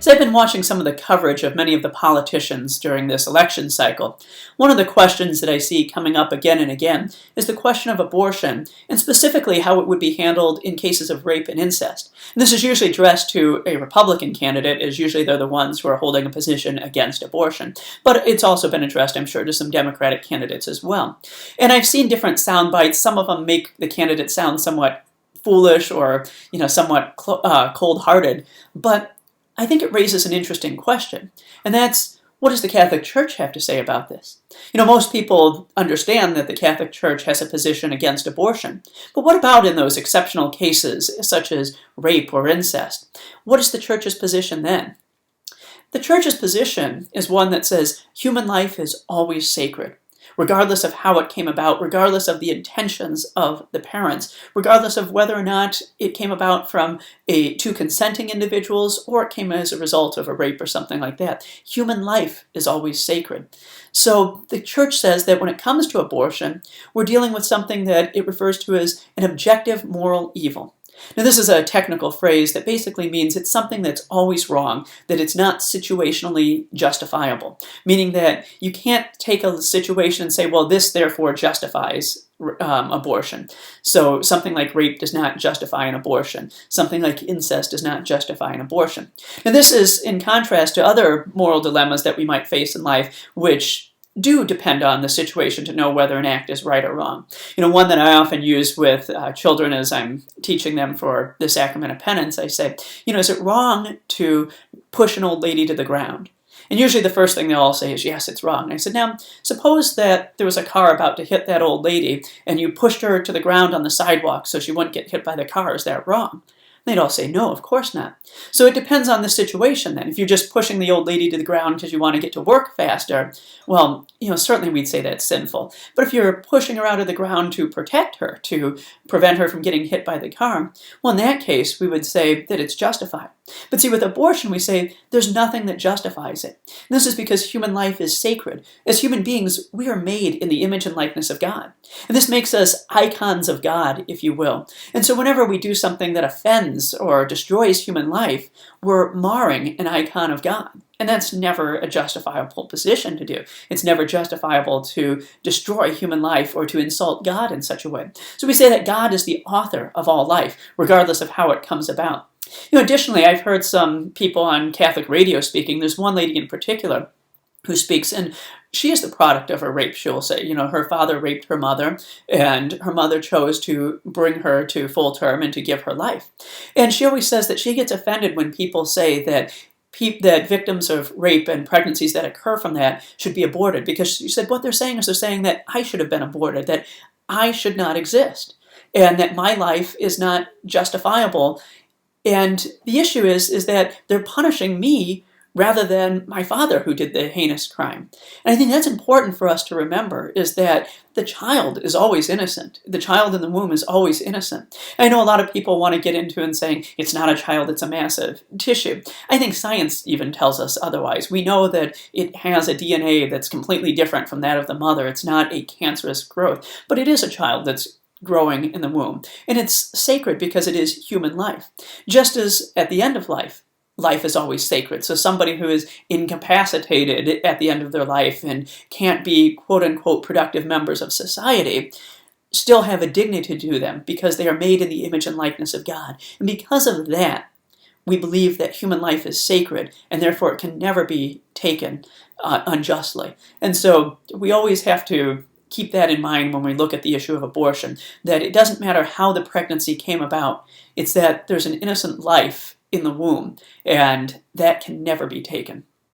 So I've been watching some of the coverage of many of the politicians during this election cycle. One of the questions that I see coming up again and again is the question of abortion, and specifically how it would be handled in cases of rape and incest. And this is usually addressed to a Republican candidate, as usually they're the ones who are holding a position against abortion. But it's also been addressed, I'm sure, to some Democratic candidates as well. And I've seen different sound bites. Some of them make the candidate sound somewhat foolish or, somewhat cold-hearted. But I think it raises an interesting question, and that's, what does the Catholic Church have to say about this? Most people understand that the Catholic Church has a position against abortion, but what about in those exceptional cases, such as rape or incest? What is the Church's position then? The Church's position is one that says human life is always sacred, regardless of how it came about, regardless of the intentions of the parents, regardless of whether or not it came about from two consenting individuals or it came as a result of a rape or something like that. Human life is always sacred. So the Church says that when it comes to abortion, we're dealing with something that it refers to as an objective moral evil. Now, this is a technical phrase that basically means it's something that's always wrong, that it's not situationally justifiable, meaning that you can't take a situation and say, well, this therefore justifies abortion. So something like rape does not justify an abortion. Something like incest does not justify an abortion. And this is in contrast to other moral dilemmas that we might face in life, which do depend on the situation to know whether an act is right or wrong. One that I often use with children as I'm teaching them for the sacrament of penance, I say, is it wrong to push an old lady to the ground? And usually the first thing they'll all say is, yes, it's wrong. And I said, now, suppose that there was a car about to hit that old lady and you pushed her to the ground on the sidewalk so she wouldn't get hit by the car. Is that wrong? They'd all say, no, of course not. So it depends on the situation then. If you're just pushing the old lady to the ground because you want to get to work faster, well, certainly we'd say that's sinful. But if you're pushing her out of the ground to protect her, to prevent her from getting hit by the car, well, in that case, we would say that it's justified. But see, with abortion, we say there's nothing that justifies it. And this is because human life is sacred. As human beings, we are made in the image and likeness of God. And this makes us icons of God, if you will. And so whenever we do something that offends or destroys human life, we're marring an icon of God. And that's never a justifiable position to do. It's never justifiable to destroy human life or to insult God in such a way. So we say that God is the author of all life, regardless of how it comes about. Additionally, I've heard some people on Catholic radio speaking. There's one lady in particular who speaks, and she is the product of a rape, she'll say. Her father raped her mother, and her mother chose to bring her to full term and to give her life. And she always says that she gets offended when people say that victims of rape and pregnancies that occur from that should be aborted, because she said what they're saying is they're saying that I should have been aborted, that I should not exist, and that my life is not justifiable. And the issue is that they're punishing me rather than my father who did the heinous crime. And I think that's important for us to remember, is that the child is always innocent. The child in the womb is always innocent. And I know a lot of people want to get into and saying, it's not a child, it's a massive tissue. I think science even tells us otherwise. We know that it has a DNA that's completely different from that of the mother. It's not a cancerous growth, but it is a child that's growing in the womb. And it's sacred because it is human life. Just as at the end of life, life is always sacred. So somebody who is incapacitated at the end of their life and can't be quote-unquote productive members of society still have a dignity to them because they are made in the image and likeness of God. And because of that, we believe that human life is sacred and therefore it can never be taken unjustly. And so we always have to keep that in mind when we look at the issue of abortion, that it doesn't matter how the pregnancy came about. It's that there's an innocent life in the womb, and that can never be taken.